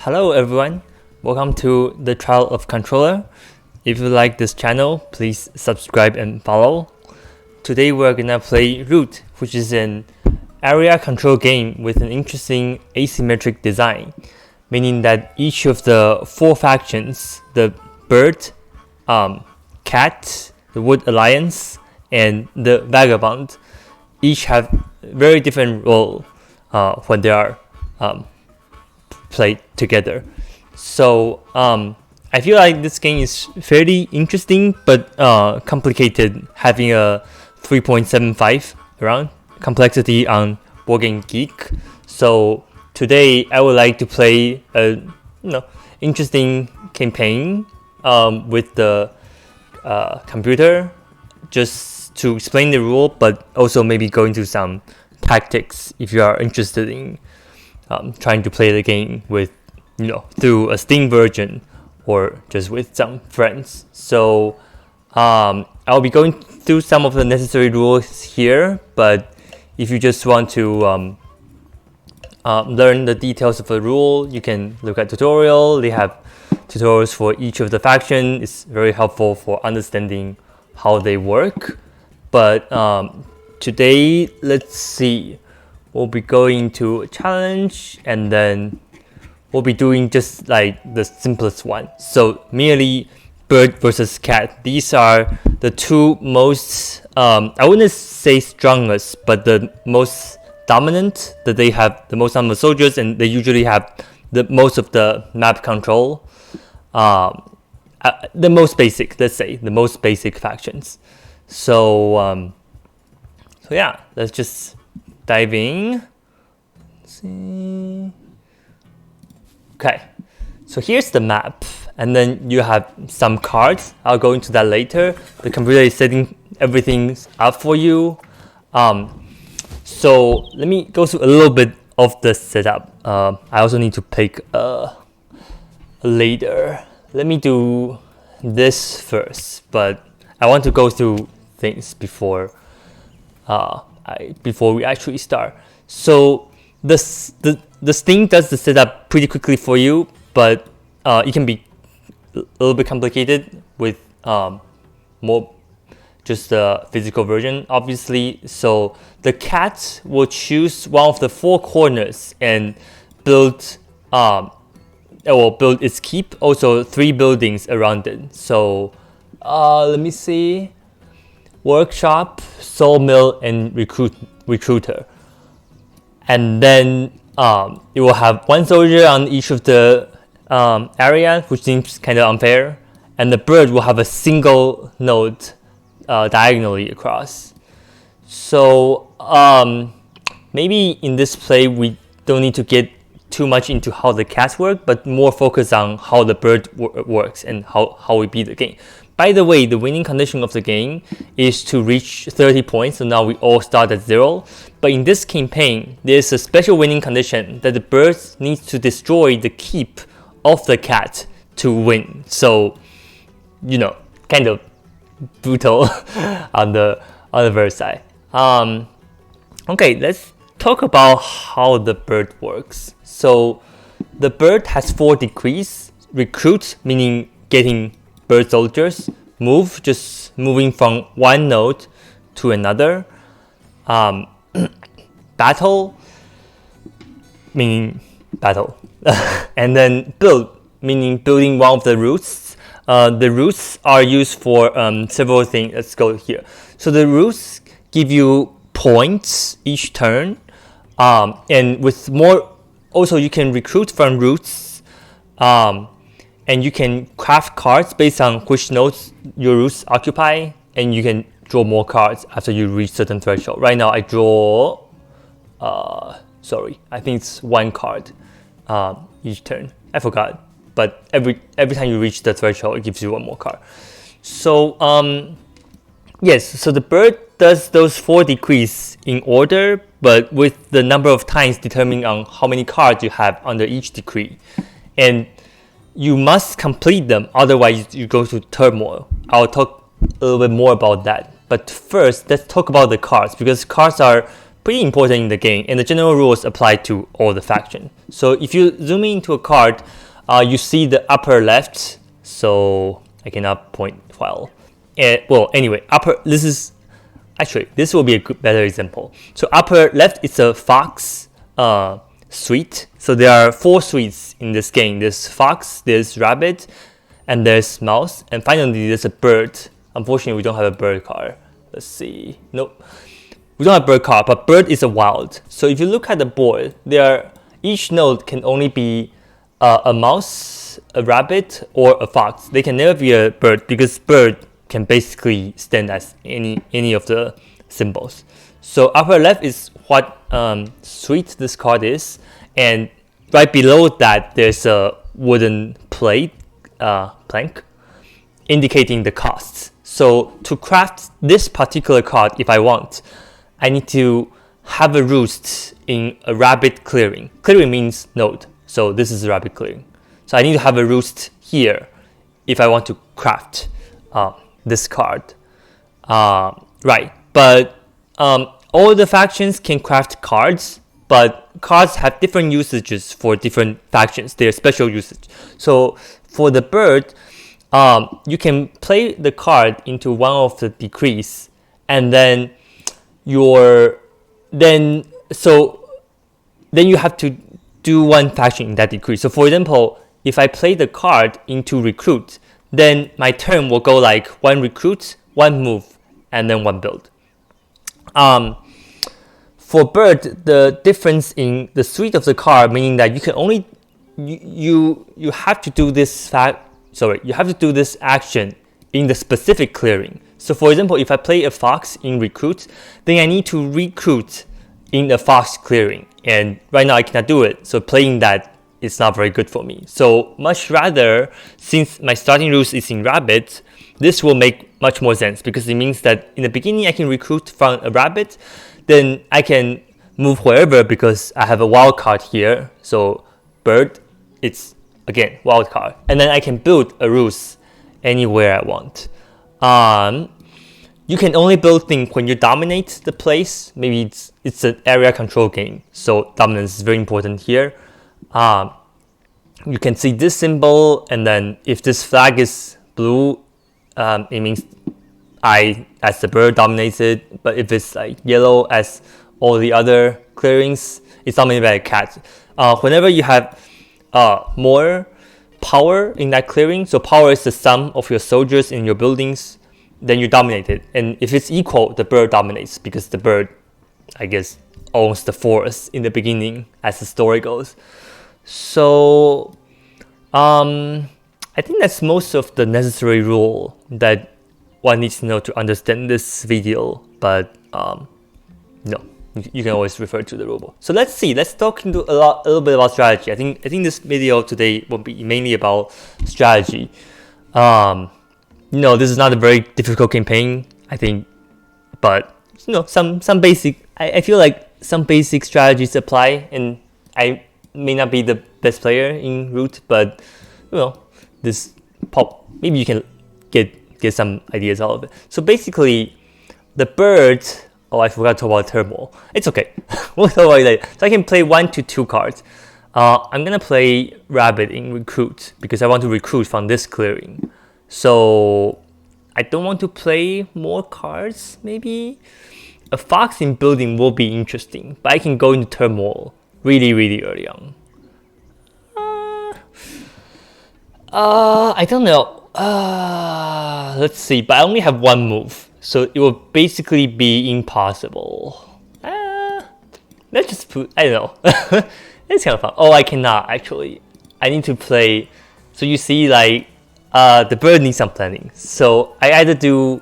Hello everyone, welcome to the Trial of Controller. If you like this channel, please subscribe and follow. Today we're gonna play Root, which is an area control game with an interesting asymmetric design, meaning that each of the four factions, the Bird, Cat, the Wood Alliance, and the Vagabond, each have very different role when they are played together. So I feel like this game is fairly interesting but complicated, having a 3.75 around complexity on Boardgame Geek. So today I would like to play a interesting campaign with the computer, just to explain the rule, but also maybe go into some tactics if you are interested in trying to play the game with, through a Steam version or just with some friends. So I'll be going through some of the necessary rules here, but if you just want to learn the details of the rule, you can look at tutorial. They have tutorials for each of the faction. It's very helpful for understanding how they work. But today, let's see. We'll be going to a challenge, and then we'll be doing just like the simplest one. So merely Bird versus Cat. These are the two most, I wouldn't say strongest, but the most dominant, that they have the most number of soldiers, and they usually have the most of the map control. The most basic, let's say, the most basic factions. So yeah, let's just dive in. Let's see. Okay, so here's the map, and then you have some cards. I'll go into that later. The computer is setting everything up for you. So let me go through a little bit of the setup. I also need to pick a later. Let me do this first, but I want to go through things before we actually start. So the Steam does the setup pretty quickly for you, but it can be a little bit complicated with more just the physical version, obviously. So the cat will choose one of the four corners and build its keep, also 3 buildings around it. So let me see. Workshop, sawmill, and recruiter. And then it will have 1 soldier on each of the area, which seems kind of unfair. And the bird will have a single node diagonally across. So maybe in this play we don't need to get too much into how the cats work, but more focus on how the bird works and how we beat the game. By the way, the winning condition of the game is to reach 30 points, so now we all start at 0. But in this campaign, there's a special winning condition that the bird needs to destroy the keep of the cat to win. So, kind of brutal on the bird side. Okay, let's talk about how the bird works. So the bird has 4 decrees. Recruit, meaning getting bird soldiers. Move, just moving from one node to another. Battle, meaning battle. And then build, meaning building one of the roots. The roots are used for several things. Let's go here. So the roots give you points each turn. And with more, also you can recruit from roots. And you can craft cards based on which nodes your roots occupy, and you can draw more cards after you reach certain threshold. Right now I draw, I think it's 1 card each turn. I forgot, but every time you reach the threshold, it gives you 1 more card. So yes, so the bird does those 4 decrees in order, but with the number of times determining on how many cards you have under each decree. And you must complete them, otherwise you go to turmoil. I'll talk a little bit more about that. But first, let's talk about the cards, because cards are pretty important in the game, and the general rules apply to all the factions. So if you zoom into a card, you see the upper left. So I cannot point well. Well, anyway, this will be a better example. So upper left is a fox suite. So there are 4 suites in this game. There's fox, there's rabbit, and there's mouse, and finally there's a bird. Unfortunately, we don't have a bird card. Let's see. Nope. We don't have bird card, but bird is a wild. So if you look at the board, each node can only be a mouse, a rabbit, or a fox. They can never be a bird because bird can basically stand as any of the symbols. So upper left is what suite this card is, and right below that there's a wooden plank indicating the costs. So to craft this particular card, if I want, I need to have a roost in a rabbit clearing. Clearing means node, so this is a rabbit clearing. So I need to have a roost here if I want to craft this card. Right, but all the factions can craft cards, but cards have different usages for different factions. They're special usage. So for the bird, you can play the card into one of the decrees, and then you have to do one faction in that decree. So for example, if I play the card into recruit, then my turn will go like 1 recruit, 1 move, and then 1 build. For bird, the difference in the suite of the card, meaning that you can only you have to do this you have to do this action in the specific clearing. So for example, if I play a fox in recruit, then I need to recruit in the fox clearing, and right now I cannot do it. So playing that is not very good for me. So much rather, since my starting rules is in rabbit, this will make much more sense because it means that in the beginning I can recruit from a rabbit, then I can move wherever because I have a wild card here. So bird, it's again wild card, and then I can build a roost anywhere I want. You can only build things when you dominate the place. Maybe it's an area control game, so dominance is very important here. You can see this symbol, and then if this flag is blue, it means I, as the bird, dominates it. But if it's like yellow, as all the other clearings, it's dominated by a cat. Whenever you have more power in that clearing, so power is the sum of your soldiers in your buildings, then you dominate it. And if it's equal, the bird dominates because the bird, I guess, owns the forest in the beginning as the story goes. So I think that's most of the necessary rule that one needs to know to understand this video, but no, you can always refer to the rulebook. So let's talk into a little bit about strategy. I think this video today will be mainly about strategy. This is not a very difficult campaign, I think, but some basic, I feel like some basic strategies apply, and I may not be the best player in Root, but maybe you can get some ideas out of it. So basically, the bird. Oh, I forgot to talk about turmoil. It's okay. We'll talk about it later. So I can play 1 to 2 cards. I'm gonna play rabbit in recruit because I want to recruit from this clearing. So I don't want to play more cards. Maybe a fox in building will be interesting, but I can go into turmoil really early on. I don't know. Let's see. But I only have 1 move, so it will basically be impossible. Let's just put. I don't know. It's kind of fun. Oh, I cannot actually. I need to play. So you see, like, the bird needs some planning. So I either do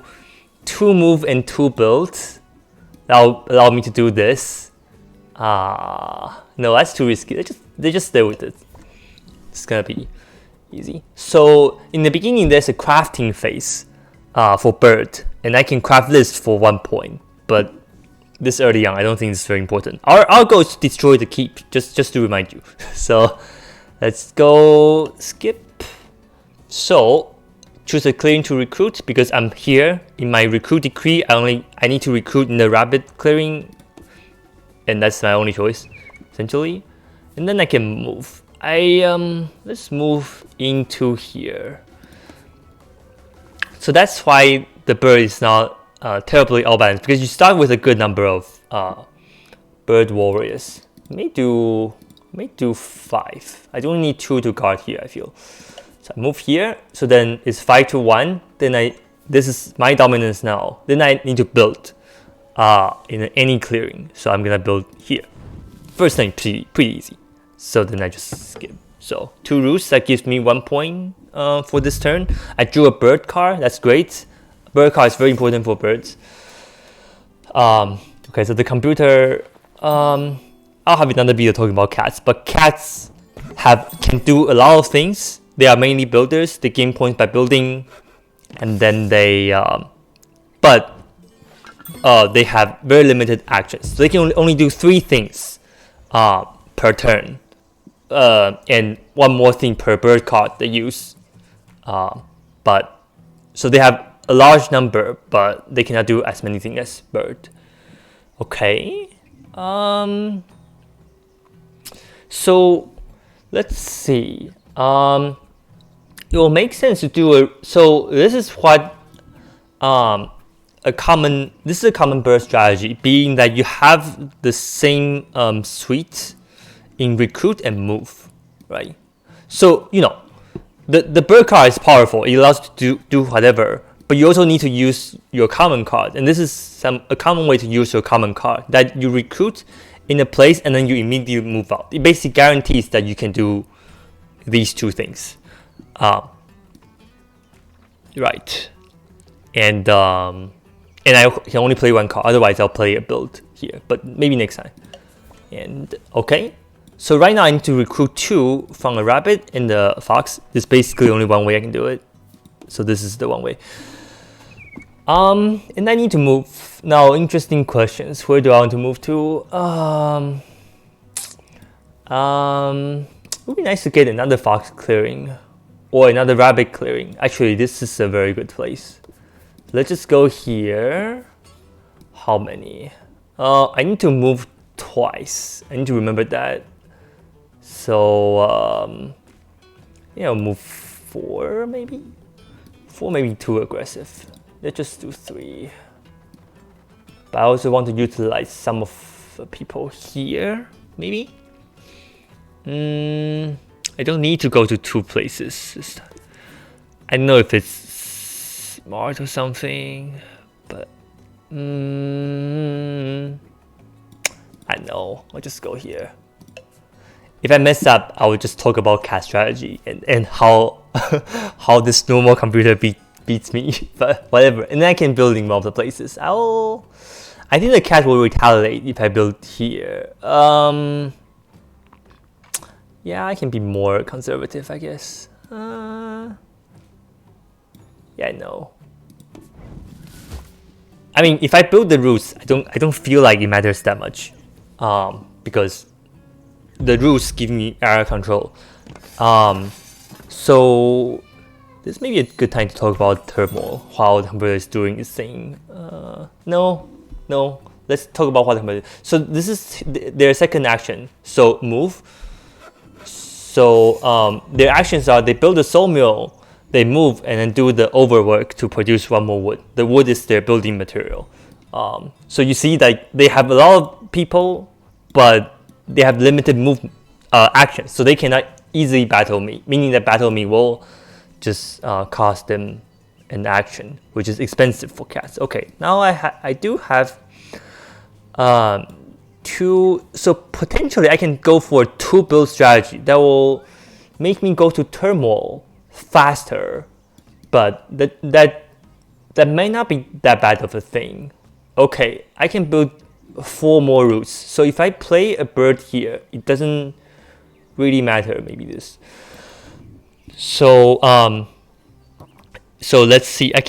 2 move and 2 builds. That'll allow me to do this. No, that's too risky. They just stay with it. It's gonna be easy. So in the beginning, there's a crafting phase for bird, and I can craft this for 1 point. But this early on, I don't think it's very important. Our goal is to destroy the keep, just to remind you. So let's go skip. So choose a clearing to recruit because I'm here in my recruit decree. I need to recruit in the rabbit clearing. and that's my only choice, essentially. And then I can move. Let's move into here. So that's why the bird is not terribly all-balanced, because you start with a good number of bird warriors. May do 5. I don't need 2 to guard here, I feel. So I move here, so then it's 5 to 1. Then this is my dominance now. Then I need to build in any clearing. So I'm gonna build here. First thing, pretty easy. So then I just skip. So 2 roosts, that gives me 1 point for this turn. I drew a bird card, that's great. Bird card is very important for birds. Okay, so the computer, I'll have another video talking about cats, but cats can do a lot of things. They are mainly builders. They gain points by building, and then they have very limited actions. So they can only do 3 things per turn, and 1 more thing per bird card they use. So they have a large number, but they cannot do as many things as bird. Okay. So let's see. It will make sense to do so this is what this is a common bird strategy, being that you have the same suite in recruit and move, right? So the bird card is powerful. It allows you to do whatever, but you also need to use your common card, and this is a common way to use your common card, that you recruit in a place and then you immediately move out. It basically guarantees that you can do these 2 things. Right. And I can only play 1 card, otherwise I'll play a build here, but maybe next time. And okay. So right now I need to recruit 2 from a rabbit and the fox. There's basically only 1 way I can do it. So this is the 1 way. And I need to move. Now, interesting questions. Where do I want to move to? It would be nice to get another fox clearing or another rabbit clearing. Actually, this is a very good place. Let's just go here. How many? I need to move twice. I need to remember that. So, move 4 maybe? 4 maybe too aggressive. Let's just do 3. But I also want to utilize some of the people here, maybe? I don't need to go to 2 places this time. I don't know if it's smart or something, but I know. I'll just go here. If I mess up, I will just talk about cat strategy and how how this normal computer beats me, but whatever. And then I can build in multiple places. I think the cat will retaliate if I build here. Yeah, I can be more conservative, I guess. Yeah, I know. I mean, if I build the roots, I don't feel like it matters that much, because the roots give me area control. So this may be a good time to talk about turmoil while the computer is doing its thing. No, let's talk about what the computer. So this is their second action. So move. So their actions are they build a sawmill, they move, and then do the overwork to produce 1 more wood. The wood is their building material. So you see that they have a lot of people, but they have limited move actions, so they cannot easily battle me, meaning that battle me will just cost them an action, which is expensive for cats. Okay, now I do have 2, so potentially I can go for a 2 build strategy that will make me go to turmoil faster, but that may not be that bad of a thing. Okay, I can build 4 more roots. So if I play a bird here, it doesn't really matter. Maybe this. So so let's see. I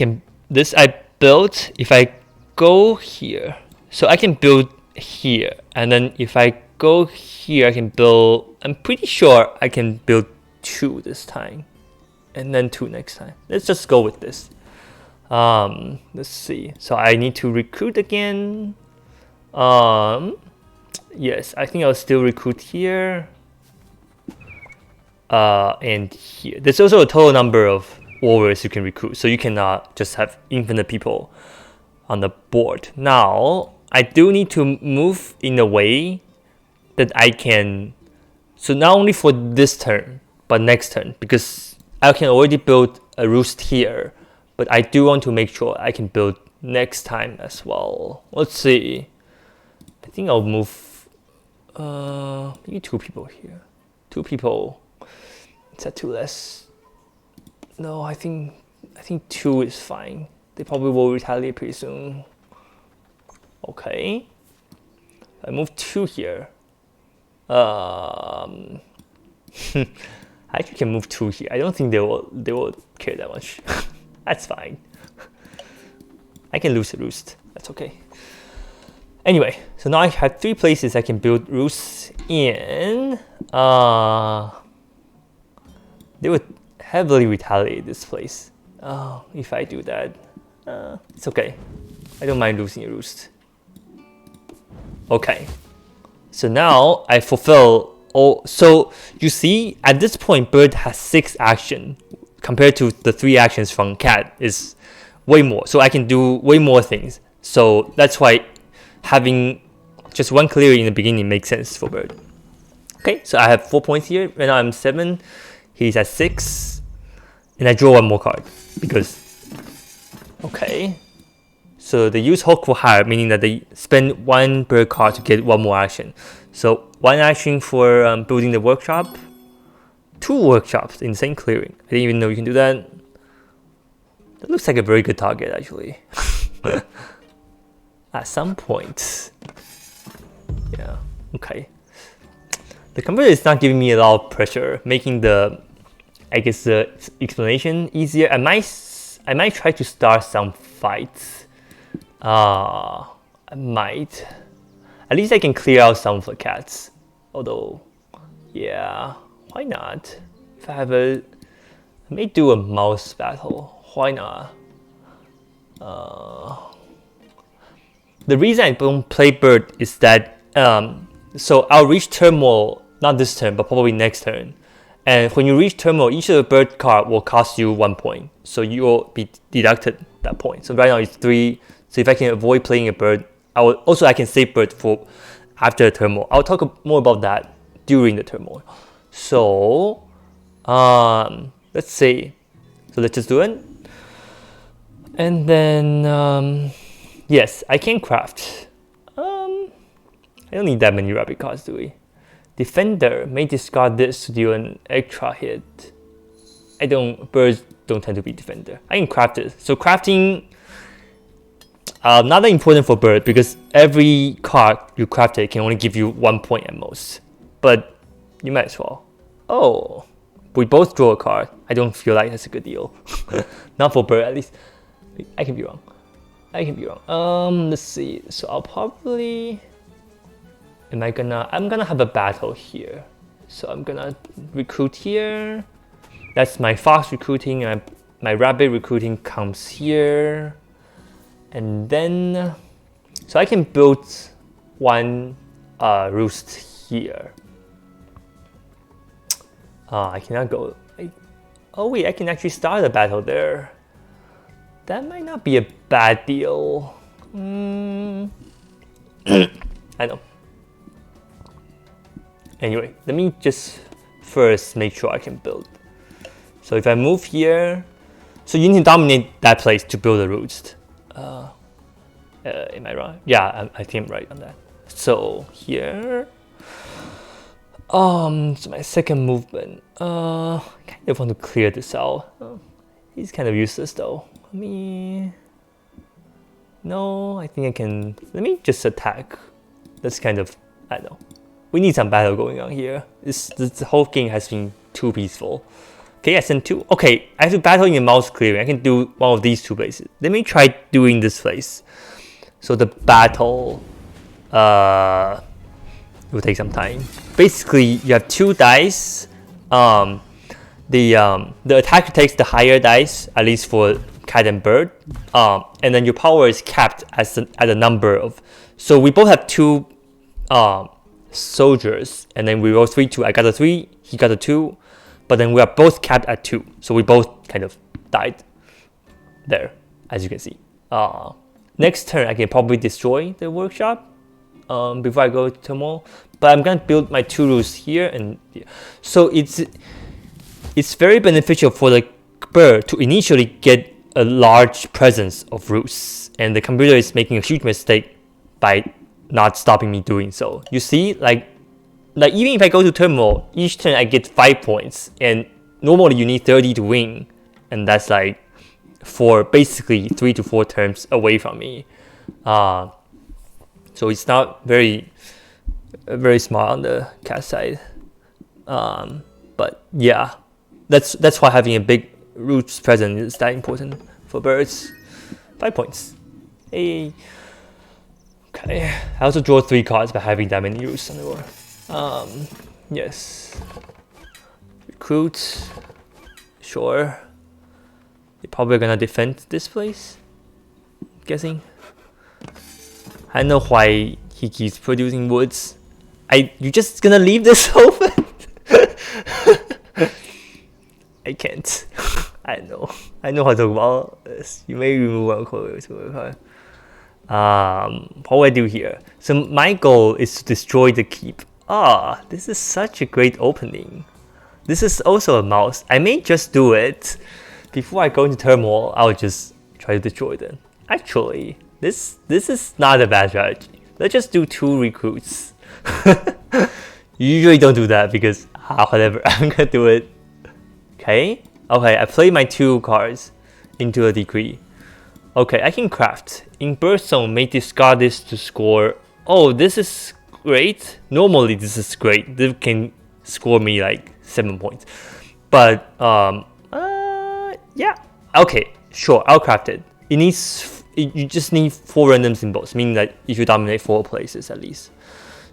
built. If I go here, so I can build here, and then if I go here, I can build. I'm pretty sure I can build 2 this time, and then 2 next time. Let's just go with this. Let's see. So I need to recruit again. Yes, I think I'll still recruit here. And here. There's also a total number of warriors you can recruit, so you cannot just have infinite people on the board. Now, I do need to move in a way that I can, so not only for this turn, but next turn, because I can already build a roost here, but I do want to make sure I can build next time as well. Let's see. I think I'll move maybe 2 people here. 2 people. Is that 2 less? No, I think 2 is fine. They probably will retaliate pretty soon. Okay. I move 2 here. I actually can move 2 here. I don't think they will care that much. That's fine. I can lose a roost. That's okay. Anyway, so now I have 3 places I can build roosts in. They would heavily retaliate this place. If I do that, it's okay. I don't mind losing a roost. Okay. So now I fulfill all. So you see, at this point, bird has 6 action compared to the 3 actions from cat is way more. So I can do way more things. So that's why having just 1 clearing in the beginning makes sense for bird. Okay, so I have 4 points here. Right now I'm 7. He's at 6. And I draw 1 more card because, okay. So they use Hulk for hire, meaning that they spend 1 bird card to get 1 more action. So 1 action for building the workshop, 2 workshops in the same clearing. I didn't even know you can do that. That looks like a very good target, actually. At some point. Yeah, okay. The computer is not giving me a lot of pressure, making the, I guess, the explanation easier. I might try to start some fights. I might. At least I can clear out some of the cats. Although, yeah, why not? If I have I may do a mouse battle. Why not? The reason I don't play bird is that so I'll reach turmoil, not this turn, but probably next turn. And when you reach turmoil, each of the bird card will cost you 1 point. So you will be deducted that point. So right now it's 3. So if I can avoid playing a bird, I can save bird for after the turmoil. I'll talk more about that during the turmoil. So let's see. So let's just do it. And then yes, I can craft. I don't need that many rabbit cards, do we? Defender may discard this to deal an extra hit. Birds don't tend to be defender. I can craft it. So crafting, not that important for bird because every card you crafted can only give you 1 point at most. But you might as well. Oh, we both draw a card. I don't feel like that's a good deal. Not for bird, at least. I can be wrong. Let's see. So I'll probably. I'm gonna have a battle here. So I'm gonna recruit here. That's my fox recruiting, and my rabbit recruiting comes here. And then, so I can build 1 roost here. I cannot go. Oh wait, I can actually start a battle there. That might not be a bad deal. I know. Anyway, let me just first make sure I can build. So if I move here, so you need to dominate that place to build a roost. Am I wrong? Yeah, I think I'm right on that. So here, so my second movement, I kind of want to clear this out. He's kind of useless though. No, I think I can. Let me just attack. That's kind of, I don't know. We need some battle going on here. This whole game has been too peaceful. Okay, I send 2. Okay, I have to battle in a mouse clearing. I can do one of these 2 places. Let me try doing this place. So the battle will take some time. Basically, you have 2 dice. The attacker takes the higher dice, at least for cat and bird. And then your power is capped at a number of. So we both have 2 soldiers, and then we roll 3-2. I got a 3, he got a 2, but then we are both capped at 2, so we both kind of died there, as you can see. Next turn, I can probably destroy the workshop before I go to turmoil, but I'm gonna build my 2 roosts here, and so it's very beneficial for the bird to initially get a large presence of roosts, and the computer is making a huge mistake by not stopping me doing so. You see, like even if I go to turmoil, each turn I get 5 points, and normally you need 30 to win, and that's like for basically 3 to 4 turns away from me. So it's not very smart on the cat side. But yeah, that's why having a big roots present is that important for birds. 5 points. Hey. Okay. I also draw 3 cards by having that many roots on the board. Yes. Recruit. Sure. You're probably gonna defend this place. Guessing. I know why he keeps producing woods. You just gonna leave this open? I can't. I know how to talk about this. You may remove one card to a card. What do I do here? So my goal is to destroy the keep. This is such a great opening. This is also a mouse. I may just do it. Before I go into turmoil, I'll just try to destroy them. Actually, this is not a bad strategy. Let's just do 2 recruits. You usually don't do that because whatever. I'm gonna do it. Okay, I play my 2 cards into a decree. Okay, I can craft. In bird zone, may discard this to score. Oh, this is great. Normally this is great. This can score me like 7 points. But yeah. Okay, sure, I'll craft it. You just need 4 random symbols, meaning that if you dominate 4 places at least.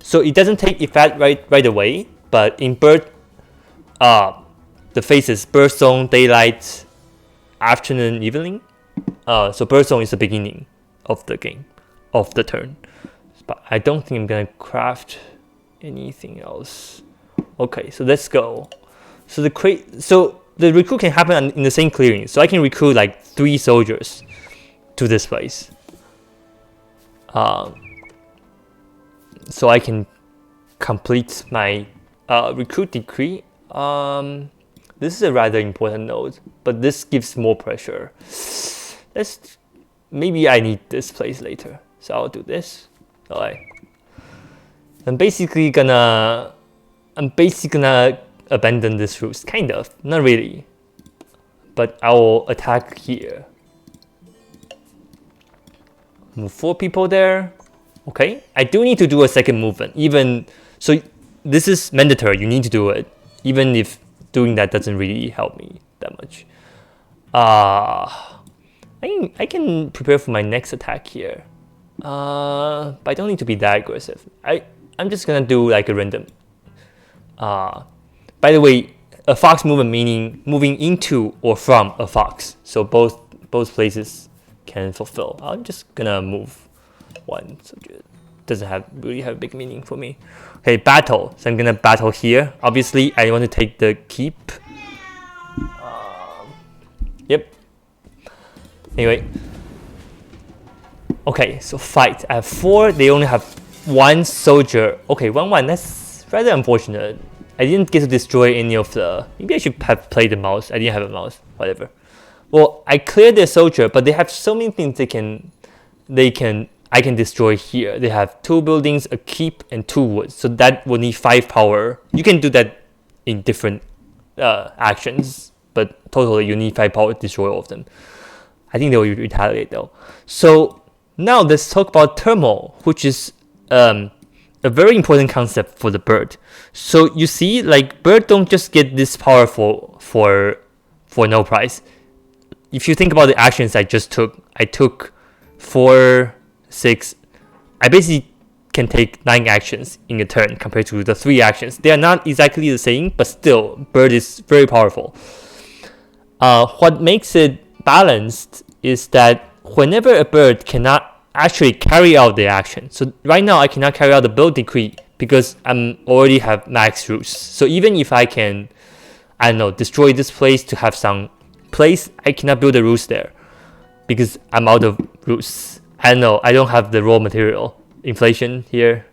So it doesn't take effect right away, but in bird the phases bird zone, daylight, afternoon, evening. So bird zone is the beginning of the game, of the turn. But I don't think I'm gonna craft anything else. Okay, so let's go. So the recruit can happen in the same clearing. So I can recruit like 3 soldiers to this place. So I can complete my recruit decree. This is a rather important node, but this gives more pressure. Maybe I need this place later, so I'll do this. Alright. I'm basically gonna abandon this route, kind of, not really. But I will attack here. Move 4 people there. Okay, I do need to do a second movement. So this is mandatory. You need to do it, even if doing that doesn't really help me that much. I can prepare for my next attack here. But I don't need to be that aggressive. I'm just gonna do like a random. By the way, a fox movement meaning moving into or from a fox. So both places can fulfill. I'm just gonna move 1. So it doesn't really have a big meaning for me. Okay, battle. So I'm gonna battle here. Obviously, I want to take the keep. Yep. Anyway. Okay, so fight. I have 4. They only have 1 soldier. Okay, 1-1. That's rather unfortunate. I didn't get to destroy any of the. Maybe I should have played the mouse. I didn't have a mouse. Whatever. Well, I cleared their soldier, but they have so many things I can destroy here. They have 2 buildings, a keep, and 2 woods. So that will need 5 power. You can do that in different actions, but totally you need 5 power to destroy all of them. I think they will retaliate though. So now let's talk about turmoil, which is a very important concept for the bird. So you see, like bird don't just get this power for no price. If you think about the actions I took 4, 6. I basically can take 9 actions in a turn compared to the 3 actions. They are not exactly the same, but still, bird is very powerful. What makes it balanced is that whenever a bird cannot actually carry out the action. So right now I cannot carry out the build decree because I'm already have max roots. So even if I can, I don't know, destroy this place to have some place, I cannot build a roost there because I'm out of roots. I don't know, I don't have the raw material. Inflation here.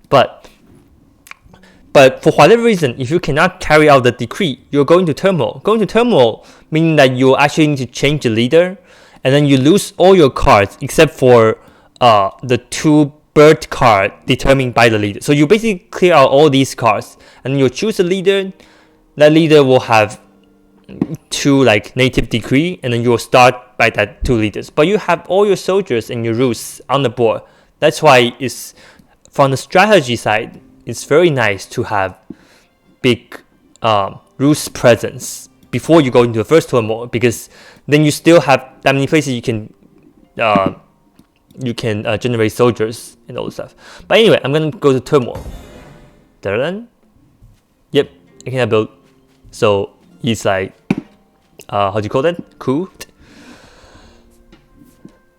but for whatever reason, if you cannot carry out the decree, you're going to turmoil. Going to turmoil meaning that you actually need to change the leader, and then you lose all your cards except for the 2 bird card determined by the leader. So you basically clear out all these cards, and you choose a leader. That leader will have 2 like native decree, and then you will start by that 2 leaders. But you have all your soldiers and your roosts on the board. That's why it's from the strategy side, it's very nice to have big roost presence before you go into the first turmoil, because then you still have that many places you can generate soldiers and all this stuff. But anyway, I'm gonna go to turmoil. Yep, I cannot build. So he's like, how do you call that? Cool.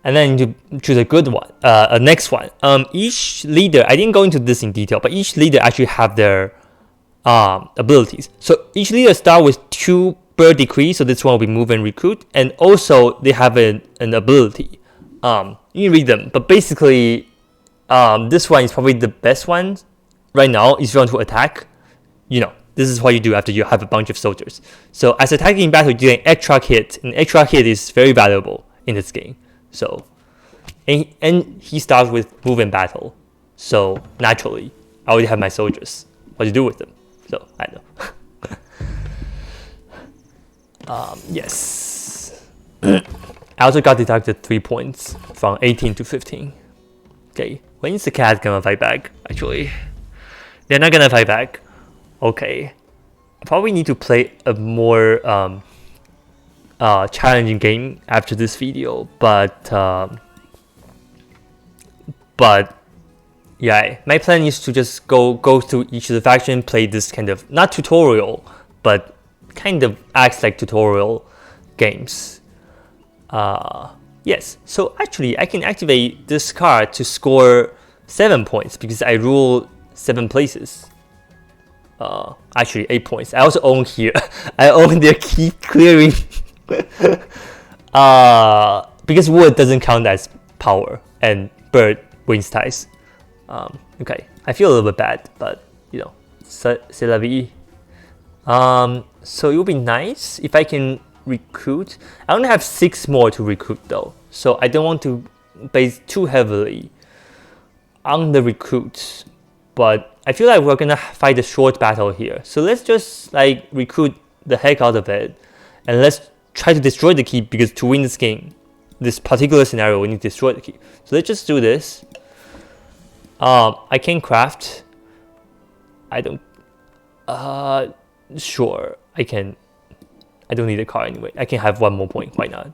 And then you choose a good one, a next one. Each leader, I didn't go into this in detail, but each leader actually have their abilities. So each leader start with 2 bird decrees. So this one will be move and recruit, and also they have an ability. You read them, but basically, this one is probably the best one right now. If you want to attack, this is what you do after you have a bunch of soldiers. So as attacking in battle, you do an extra hit. An extra hit is very valuable in this game. So, and he starts with move and battle. So naturally, I already have my soldiers. What to do with them? So I know. Yes. I also got deducted 3 points from 18 to 15. Okay, when is the cat gonna fight back? Actually, they're not gonna fight back. Okay, I probably need to play a more challenging game after this video, but yeah, my plan is to just go through each of the faction, play this kind of not tutorial, but kind of acts like tutorial games. Yes, so actually I can activate this card to score 7 points because I rule 7 places. Actually 8 points. I also own here. I own their keep clearing. Because wood doesn't count as power and bird wins ties. Okay, I feel a little bit bad, but c'est la vie. So it would be nice if I can recruit. I only have 6 more to recruit though, so I don't want to base too heavily on the recruits. But I feel like we're gonna fight a short battle here, so let's just like recruit the heck out of it, and let's try to destroy the keep, because to win this game, this particular scenario, we need to destroy the keep. So let's just do this. I can craft. I don't. Sure, I can. I don't need a car anyway. I can have 1 more point. Why not?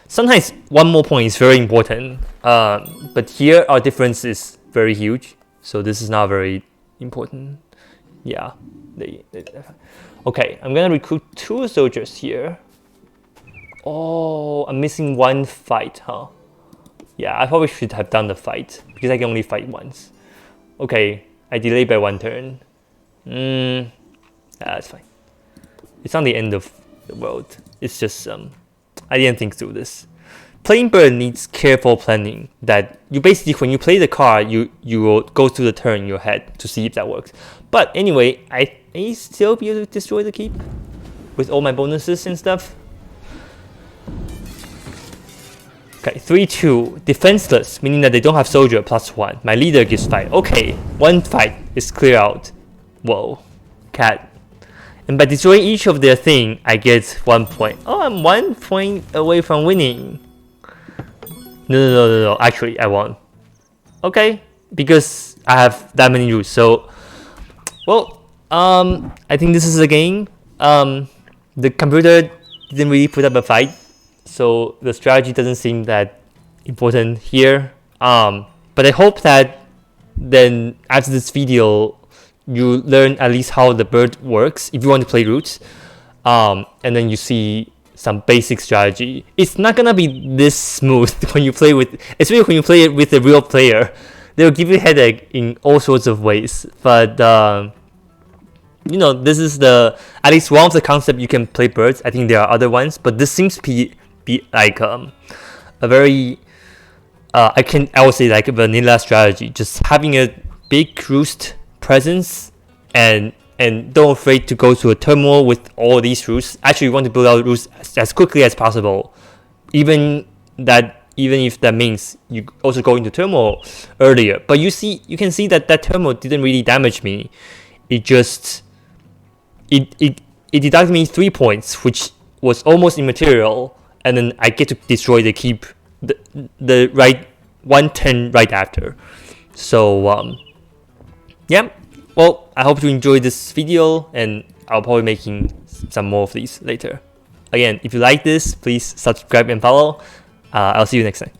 Sometimes 1 more point is very important. But here our difference is very huge, so this is not very important. Yeah. Okay, I'm gonna recruit 2 soldiers here. Oh, I'm missing 1 fight, huh? Yeah, I probably should have done the fight because I can only fight once. Okay, I delayed by 1 turn. That's fine. It's not the end of the world. It's just I didn't think through this. Playing bird needs careful planning. That you basically, when you play the card, you will go through the turn in your head to see if that works. But anyway, I may still be able to destroy the keep with all my bonuses and stuff. Okay, 3-2, defenseless, meaning that they don't have soldier +1. My leader gives fight. Okay, 1 fight is clear out. Whoa, cat. And by destroying each of their thing, I get 1 point. Oh, I'm 1 point away from winning. No. Actually, I won. Okay, because I have that many rules. So, well, I think this is a game. The computer didn't really put up a fight, so the strategy doesn't seem that important here. But I hope that then after this video, you learn at least how the bird works if you want to play roots, and then you see some basic strategy. It's not gonna be this smooth when you play with, especially when you play it with a real player. they'll give you a headache in all sorts of ways. But you know, this is at least one of the concepts you can play birds. I think there are other ones, but this seems to be like a very I would say like a vanilla strategy, just having a big roost presence and don't afraid to go to a turmoil with all these roosts. Actually, you want to build out roosts as quickly as possible, even if that means you also go into turmoil earlier. But you can see that turmoil didn't really damage me. It just it deducted me 3 points, which was almost immaterial, and then I get to destroy the keep the right one turn right after. So yeah. Well, I hope you enjoyed this video, and I'll probably making some more of these later. Again, if you like this, please subscribe and follow. I'll see you next time.